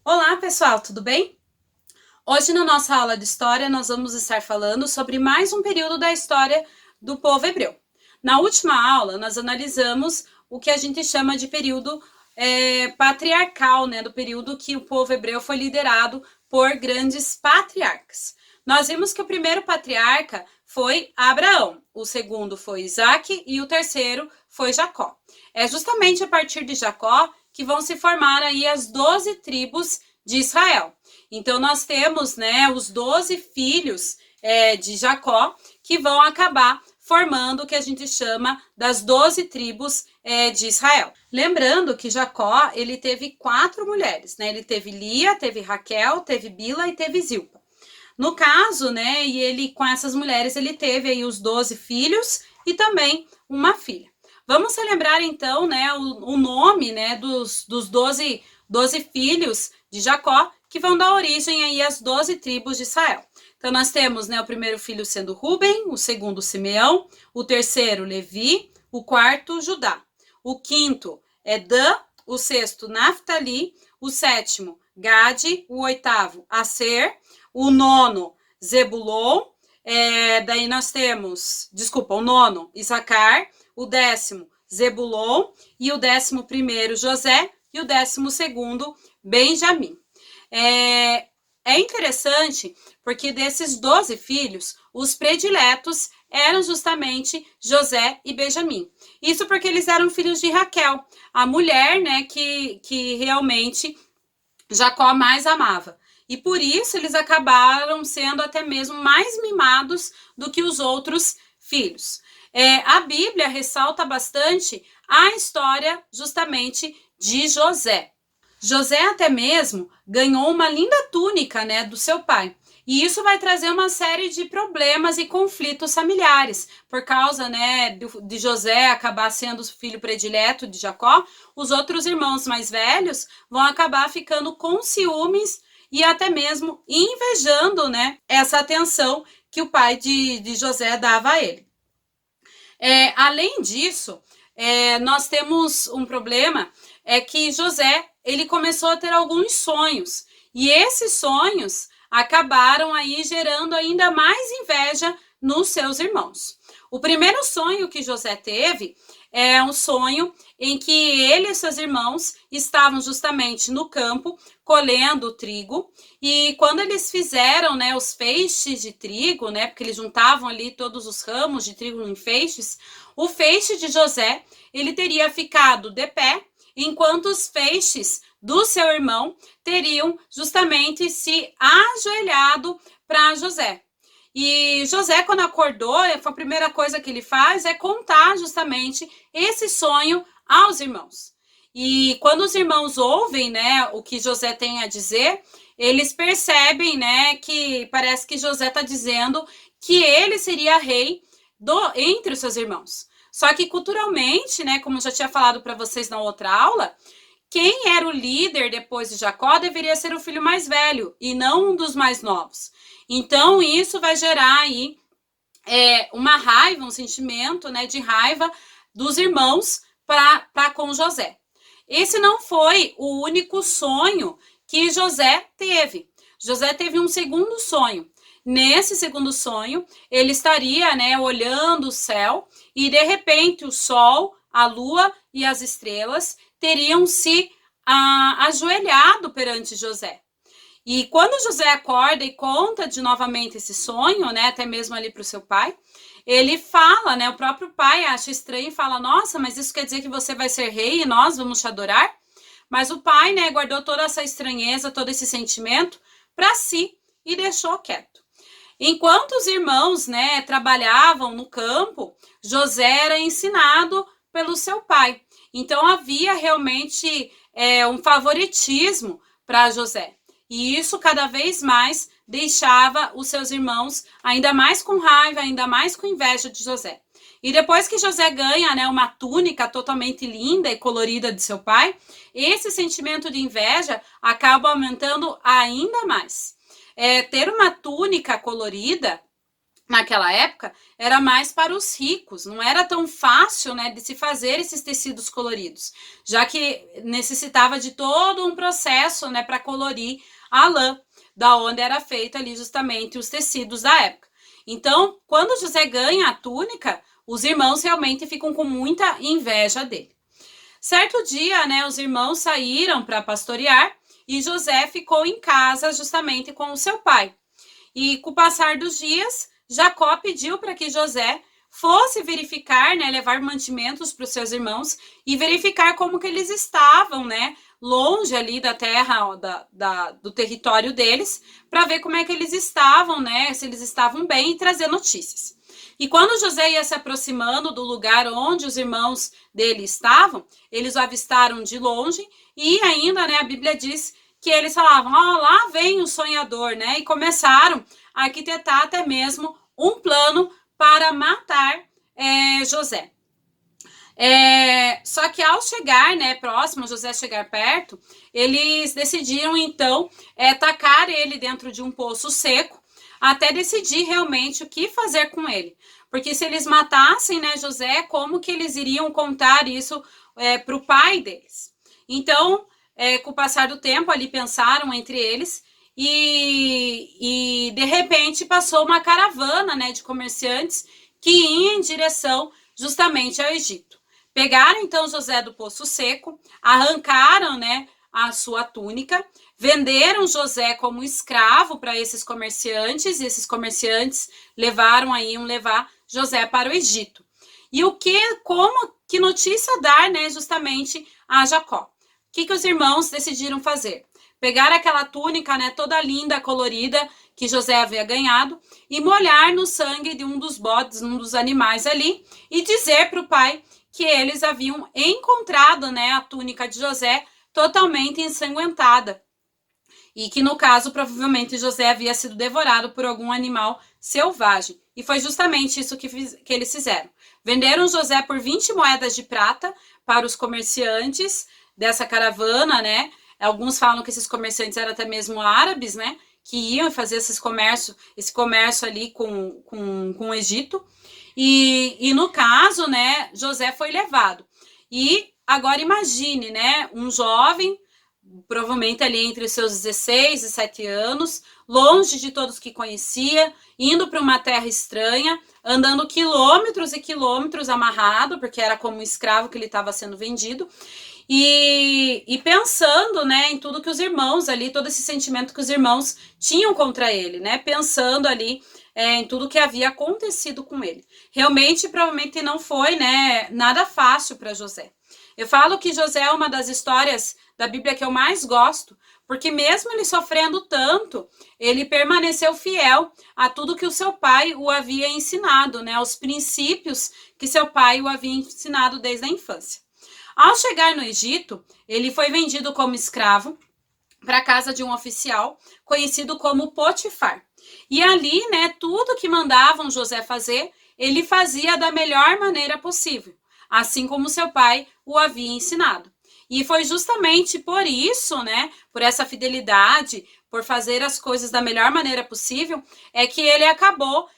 Olá, pessoal, tudo bem? Hoje, na nossa aula de história, nós vamos estar falando sobre mais um período da história do povo hebreu. Na última aula, nós analisamos o que a gente chama de período patriarcal, né? Do período que o povo hebreu foi liderado por grandes patriarcas. Nós vimos que o primeiro patriarca foi Abraão, o segundo foi Isaac e o terceiro foi Jacó. É justamente a partir de Jacó que vão se formar aí as 12 tribos de Israel. Então, nós temos, né, os 12 filhos de Jacó que vão acabar formando o que a gente chama das 12 tribos de Israel. Lembrando que Jacó, ele teve 4 mulheres, né? Ele teve Lia, teve Raquel, teve Bila e teve Zilpa. No caso, né, e ele com essas mulheres, ele teve aí os 12 filhos e também uma filha. Vamos relembrar então, né, o nome, né, dos 12 filhos de Jacó, que vão dar origem aí às 12 tribos de Israel. Então, nós temos, né, o primeiro filho sendo Ruben, o segundo Simeão, o terceiro Levi, o quarto Judá, o quinto é Dan, o sexto Naftali, o sétimo Gade, o oitavo Aser, o nono Zebulon, daí nós temos, o nono Issacar, o 10º Zebulon e o 11º José e o 12º Benjamim. É interessante porque desses 12 filhos, os prediletos eram justamente José e Benjamim. Isso porque eles eram filhos de Raquel, a mulher, né, que realmente Jacó mais amava. E por isso eles acabaram sendo até mesmo mais mimados do que os outros filhos. A Bíblia ressalta bastante a história justamente de José. José até mesmo ganhou uma linda túnica, né, do seu pai. E isso vai trazer uma série de problemas e conflitos familiares. Por causa, né, de José acabar sendo o filho predileto de Jacó, os outros irmãos mais velhos vão acabar ficando com ciúmes e até mesmo invejando, né, essa atenção que o pai de José dava a ele. Além disso, nós temos um problema, que José, ele começou a ter alguns sonhos, e esses sonhos acabaram aí gerando ainda mais inveja nos seus irmãos. O primeiro sonho que José teve é um sonho em que ele e seus irmãos estavam justamente no campo colhendo o trigo, e quando eles fizeram, né, os feixes de trigo, né, porque eles juntavam ali todos os ramos de trigo em feixes, o feixe de José, ele teria ficado de pé, enquanto os feixes do seu irmão teriam justamente se ajoelhado para José. E José, quando acordou, a primeira coisa que ele faz é contar justamente esse sonho aos irmãos. E quando os irmãos ouvem, né, o que José tem a dizer, eles percebem, né, que parece que José está dizendo que ele seria rei entre os seus irmãos. Só que culturalmente, né, como eu já tinha falado para vocês na outra aula, quem era o líder depois de Jacó deveria ser o filho mais velho e não um dos mais novos. Então, isso vai gerar aí uma raiva, um sentimento, né, de raiva dos irmãos para com José. Esse não foi o único sonho que José teve. José teve um segundo sonho. Nesse segundo sonho, ele estaria, né, olhando o céu e, de repente, o sol, a lua e as estrelas teriam se ajoelhado perante José. E quando José acorda e conta novamente esse sonho, né, até mesmo ali para o seu pai, ele fala, né, o próprio pai acha estranho e fala, nossa, mas isso quer dizer que você vai ser rei e nós vamos te adorar? Mas o pai, né, guardou toda essa estranheza, todo esse sentimento para si e deixou quieto. Enquanto os irmãos, né, trabalhavam no campo, José era ensinado pelo seu pai. Então havia realmente um favoritismo para José. E isso cada vez mais deixava os seus irmãos ainda mais com raiva, ainda mais com inveja de José. E depois que José ganha, né, uma túnica totalmente linda e colorida de seu pai, esse sentimento de inveja acaba aumentando ainda mais. Ter uma túnica colorida naquela época, era mais para os ricos, não era tão fácil, né, de se fazer esses tecidos coloridos, já que necessitava de todo um processo, né, para colorir a lã, da onde era feito ali justamente os tecidos da época. Então, quando José ganha a túnica, os irmãos realmente ficam com muita inveja dele. Certo dia, né, os irmãos saíram para pastorear e José ficou em casa justamente com o seu pai. E com o passar dos dias, Jacó pediu para que José fosse verificar, né, levar mantimentos para os seus irmãos e verificar como que eles estavam, né, longe ali da terra, do território deles, para ver como é que eles estavam, né, se eles estavam bem e trazer notícias. E quando José ia se aproximando do lugar onde os irmãos dele estavam, eles o avistaram de longe e ainda, né, a Bíblia diz que eles falavam, lá vem o sonhador, né? E começaram a arquitetar até mesmo um plano para matar José. Só que ao chegar, né, próximo, José chegar perto, eles decidiram, então, tacar ele dentro de um poço seco, até decidir realmente o que fazer com ele. Porque se eles matassem, né, José, como que eles iriam contar isso para o pai deles? Então, com o passar do tempo, ali pensaram entre eles e de repente passou uma caravana, né, de comerciantes que ia em direção justamente ao Egito. Pegaram então José do poço seco, arrancaram, né, a sua túnica, venderam José como escravo para esses comerciantes, e esses comerciantes iam levar José para o Egito. E que notícia dar, né, justamente a Jacó? O que os irmãos decidiram fazer? Pegar aquela túnica, né, toda linda, colorida, que José havia ganhado, e molhar no sangue de um dos bodes, um dos animais ali, e dizer para o pai que eles haviam encontrado, né, a túnica de José totalmente ensanguentada. E que, no caso, provavelmente José havia sido devorado por algum animal selvagem. E foi justamente isso que eles fizeram. Venderam José por 20 moedas de prata para os comerciantes dessa caravana, né? Alguns falam que esses comerciantes eram até mesmo árabes, né? Que iam fazer esse comércio ali com o Egito. E no caso, né, José foi levado. E agora imagine, né, um jovem, provavelmente ali entre os seus 16 e 17 anos, longe de todos que conhecia, indo para uma terra estranha, andando quilômetros e quilômetros amarrado, porque era como um escravo que ele estava sendo vendido, e pensando, né, em tudo que os irmãos ali, todo esse sentimento que os irmãos tinham contra ele, né, pensando ali em tudo que havia acontecido com ele. Realmente, provavelmente não foi, né, nada fácil para José. Eu falo que José é uma das histórias da Bíblia que eu mais gosto, porque mesmo ele sofrendo tanto, ele permaneceu fiel a tudo que o seu pai o havia ensinado, né, aos princípios que seu pai o havia ensinado desde a infância. Ao chegar no Egito, ele foi vendido como escravo para a casa de um oficial conhecido como Potifar. E ali, né, tudo que mandavam José fazer, ele fazia da melhor maneira possível, assim como seu pai o havia ensinado. E foi justamente por isso, né, por essa fidelidade, por fazer as coisas da melhor maneira possível, que ele acabou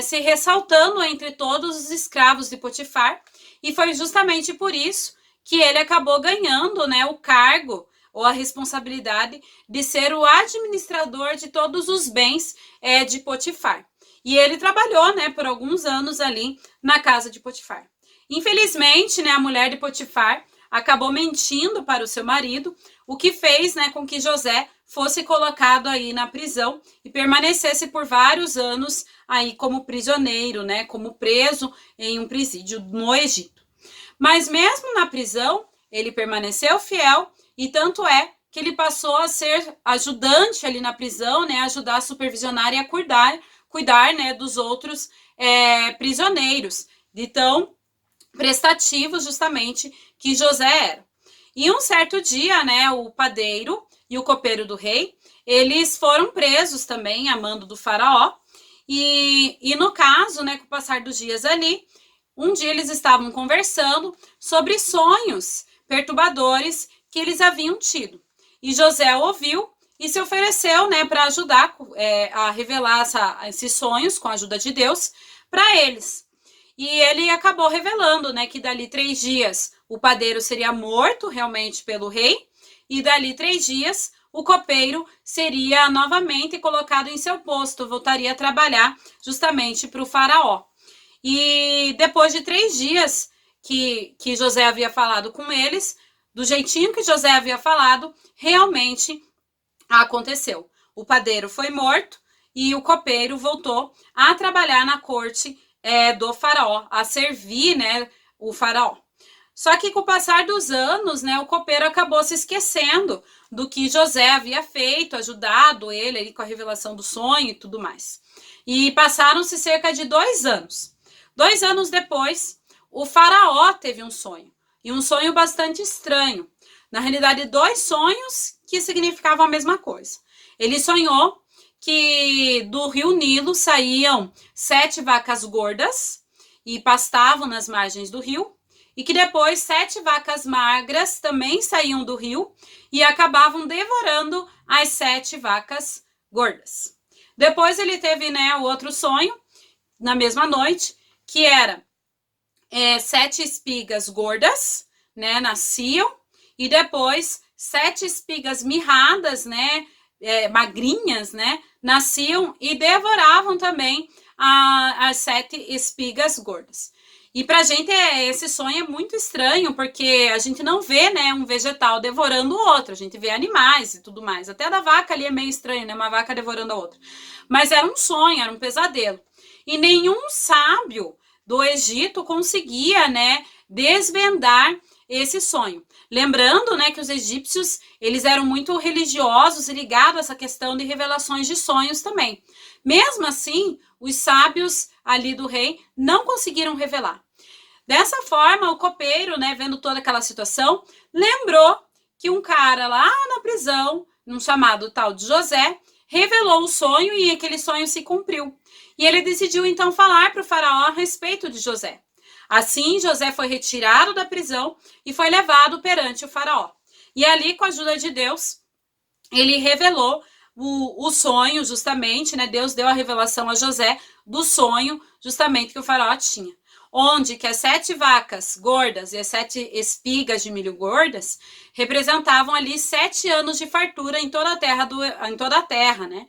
se ressaltando entre todos os escravos de Potifar. E foi justamente por isso que ele acabou ganhando, né, o cargo ou a responsabilidade de ser o administrador de todos os bens de Potifar. E ele trabalhou, né, por alguns anos ali na casa de Potifar. Infelizmente, né, a mulher de Potifar acabou mentindo para o seu marido, o que fez, né, com que José fosse colocado aí na prisão e permanecesse por vários anos aí como prisioneiro, né, como preso em um presídio no Egito. Mas mesmo na prisão, ele permaneceu fiel e tanto é que ele passou a ser ajudante ali na prisão, né, ajudar a supervisionar e a cuidar, né, dos outros prisioneiros, de tão prestativos justamente que José era. E um certo dia, né, o padeiro e o copeiro do rei, eles foram presos também a mando do faraó, e no caso, né, com o passar dos dias ali, um dia eles estavam conversando sobre sonhos perturbadores que eles haviam tido. E José ouviu e se ofereceu, né, para ajudar a revelar esses sonhos com a ajuda de Deus para eles. E ele acabou revelando, né, que dali 3 dias o padeiro seria morto realmente pelo rei, e dali 3 dias o copeiro seria novamente colocado em seu posto, voltaria a trabalhar justamente para o faraó. E depois de 3 dias que José havia falado com eles, do jeitinho que José havia falado, realmente aconteceu. O padeiro foi morto e o copeiro voltou a trabalhar na corte do faraó, a servir, né, o faraó. Só que com o passar dos anos, né, o copeiro acabou se esquecendo do que José havia feito, ajudado ele ali com a revelação do sonho e tudo mais. E passaram-se cerca de 2 anos. 2 anos depois, o faraó teve um sonho, e um sonho bastante estranho. Na realidade, 2 sonhos que significavam a mesma coisa. Ele sonhou que do rio Nilo saíam 7 vacas gordas e pastavam nas margens do rio, e que depois 7 vacas magras também saíam do rio e acabavam devorando as 7 vacas gordas. Depois ele teve, né, o outro sonho, na mesma noite, que era 7 espigas gordas, né, nasciam, e depois 7 espigas mirradas, né, magrinhas, né, nasciam e devoravam também as 7 espigas gordas. E pra gente esse sonho é muito estranho, porque a gente não vê, né, um vegetal devorando o outro, a gente vê animais e tudo mais. Até a da vaca ali é meio estranho, né, uma vaca devorando a outra. Mas era um sonho, era um pesadelo. E nenhum sábio do Egito conseguia, né, desvendar esse sonho. Lembrando, né, que os egípcios, eles eram muito religiosos e ligados a essa questão de revelações de sonhos também. Mesmo assim, os sábios ali do rei não conseguiram revelar. Dessa forma, o copeiro, né, vendo toda aquela situação, lembrou que um cara lá na prisão, um chamado tal de José, revelou o sonho e aquele sonho se cumpriu. E ele decidiu então falar para o faraó a respeito de José. Assim, José foi retirado da prisão e foi levado perante o faraó. E ali, com a ajuda de Deus, ele revelou o sonho, justamente, né? Deus deu a revelação a José do sonho, justamente, que o faraó tinha. Onde que as 7 vacas gordas e as 7 espigas de milho gordas representavam ali 7 anos de fartura em toda a terra, né?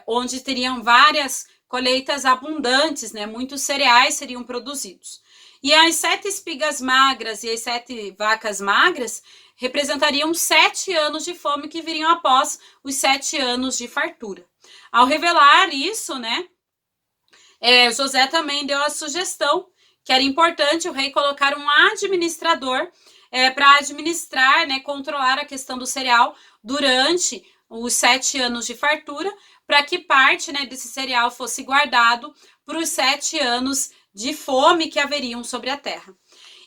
Onde teriam várias colheitas abundantes, né? Muitos cereais seriam produzidos. E as 7 espigas magras e as 7 vacas magras representariam 7 anos de fome que viriam após os 7 anos de fartura. Ao revelar isso, né, José também deu a sugestão que era importante o rei colocar um administrador para administrar, né, controlar a questão do cereal durante os 7 anos de fartura, para que parte, né, desse cereal fosse guardado para os 7 anos de fome que haveriam sobre a terra.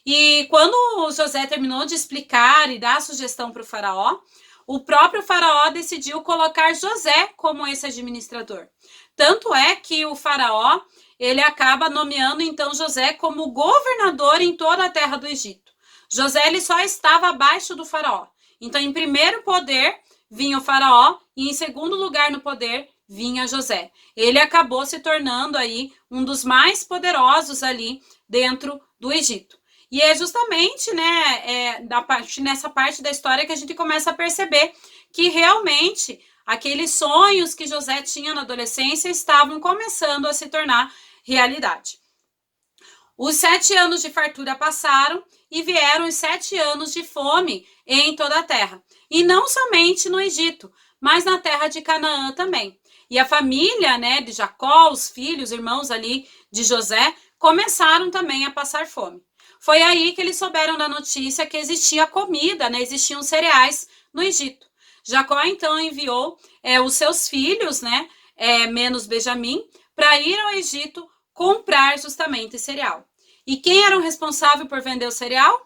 E quando José terminou de explicar e dar a sugestão para o faraó, o próprio faraó decidiu colocar José como esse administrador. Tanto é que o faraó, ele acaba nomeando então José como governador em toda a terra do Egito. José, ele só estava abaixo do faraó. Então, em primeiro poder vinha o faraó e em segundo lugar no poder vinha José. Ele acabou se tornando aí um dos mais poderosos ali dentro do Egito. E é justamente, né, nessa parte da história que a gente começa a perceber que realmente aqueles sonhos que José tinha na adolescência estavam começando a se tornar realidade. Os 7 anos de fartura passaram e vieram os 7 anos de fome em toda a terra. E não somente no Egito, mas na terra de Canaã também. E a família, né, de Jacó, os filhos, irmãos ali de José, começaram também a passar fome. Foi aí que eles souberam da notícia que existia comida, né, existiam cereais no Egito. Jacó, então, enviou os seus filhos, né, menos Benjamim, para ir ao Egito comprar justamente cereal. E quem era o responsável por vender o cereal?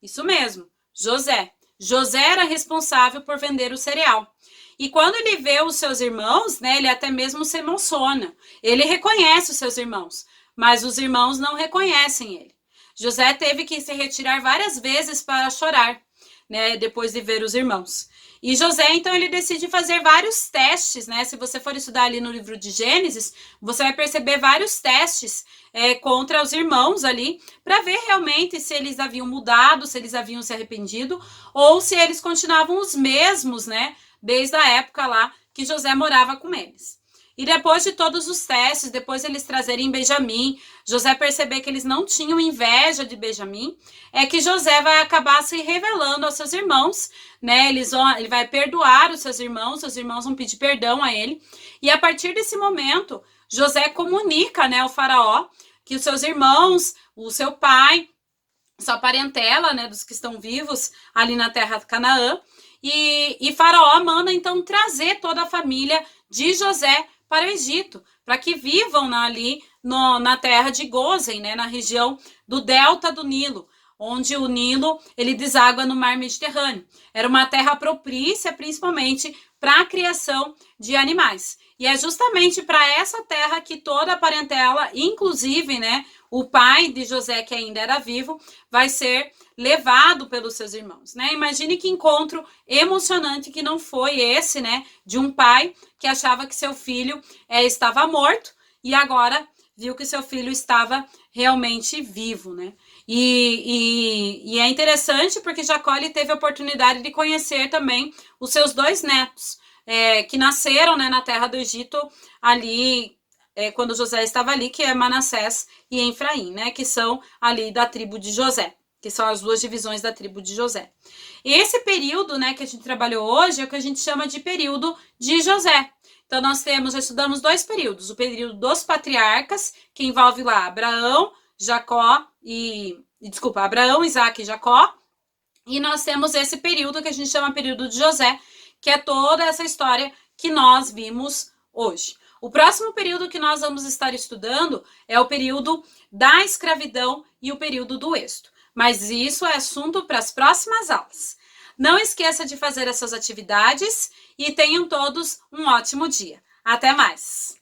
Isso mesmo, José. José era responsável por vender o cereal. E quando ele vê os seus irmãos, né, ele até mesmo se emociona. Ele reconhece os seus irmãos, mas os irmãos não reconhecem ele. José teve que se retirar várias vezes para chorar, né, depois de ver os irmãos. E José, então, ele decide fazer vários testes, né? Se você for estudar ali no livro de Gênesis, você vai perceber vários testes contra os irmãos ali, para ver realmente se eles haviam mudado, se eles haviam se arrependido, ou se eles continuavam os mesmos, né? Desde a época lá que José morava com eles. E depois de todos os testes, depois eles trazerem Benjamim, José perceber que eles não tinham inveja de Benjamim, é que José vai acabar se revelando aos seus irmãos, né? Ele vai perdoar os seus irmãos vão pedir perdão a ele. E a partir desse momento, José comunica, né, ao faraó que os seus irmãos, o seu pai, sua parentela, né, dos que estão vivos ali na terra de Canaã, e faraó manda então trazer toda a família de José para o Egito, para que vivam ali na terra de Gósen, né, na região do delta do Nilo, onde o Nilo ele deságua no mar Mediterrâneo. Era uma terra propícia, principalmente para a criação de animais. E é justamente para essa terra que toda a parentela, inclusive, né, o pai de José, que ainda era vivo, vai ser levado pelos seus irmãos, né? Imagine que encontro emocionante que não foi esse, né? De um pai que achava que seu filho estava morto e agora viu que seu filho estava realmente vivo, né? E é interessante porque Jacó ele teve a oportunidade de conhecer também os seus 2 netos, que nasceram, né, na terra do Egito ali, quando José estava ali, que é Manassés e Efraim, né, que são ali da tribo de José, que são as 2 divisões da tribo de José. E esse período, né, que a gente trabalhou hoje é o que a gente chama de período de José. Então, nós estudamos 2 períodos, o período dos patriarcas, que envolve lá Abraão, Isaac e Jacó, e nós temos esse período que a gente chama período de José, que é toda essa história que nós vimos hoje. O próximo período que nós vamos estar estudando é o período da escravidão e o período do êxodo. Mas isso é assunto para as próximas aulas. Não esqueça de fazer essas atividades e tenham todos um ótimo dia. Até mais!